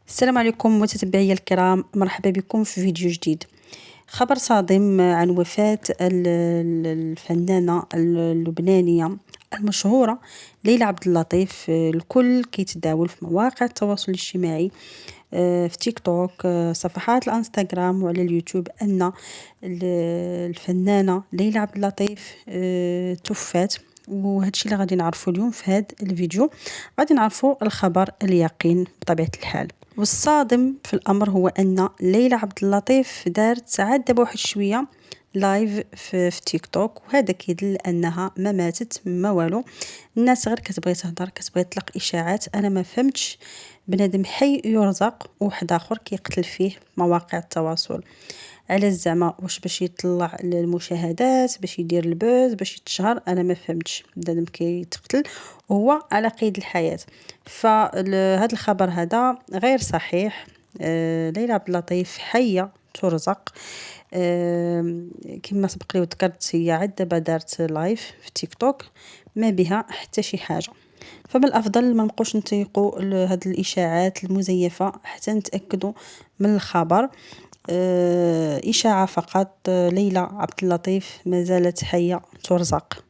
السلام عليكم متتبعي الكرام، مرحبا بكم في فيديو جديد. خبر صادم عن وفاة الفنانة اللبنانية المشهورة ليلى عبد اللطيف. الكل كيتداول في مواقع التواصل الاجتماعي، في تيك توك، صفحات الانستغرام وعلى اليوتيوب، ان الفنانة ليلى عبد اللطيف توفات. وهذا الشيء اللي غادي نعرفه اليوم في هذا الفيديو، غادي نعرفوا الخبر اليقين بطبيعة الحال. والصادم في الامر هو ان ليلى عبد اللطيف دارت عاد دابا واحد شويه لايف في تيك توك، وهذا كيدل انها ما ماتت ما والو. الناس غير كتبغي تهضر، كتبغي تطلق اشاعات. انا ما فهمتش بنادم حي يرزق وواحد اخر كيقتل فيه مواقع التواصل. على زعما واش باش يطلع المشاهدات، باش يدير البوز، باش يتشهر؟ انا ما فهمتش. بنادم كيتقتل وهو على قيد الحياة. فهذا الخبر هذا غير صحيح. ليلى عبد اللطيف حية ترزق. كما سبق لي وذكرت، هي عاد دابا دارت لايف في تيك توك، ما بها حتى شي حاجة. فمن الافضل ما نبقوش نتيقوا هاد الاشاعات المزيفه حتى نتاكدوا من الخبر. اشاعه فقط. ليلى عبد اللطيف ما زالت حيه ترزق.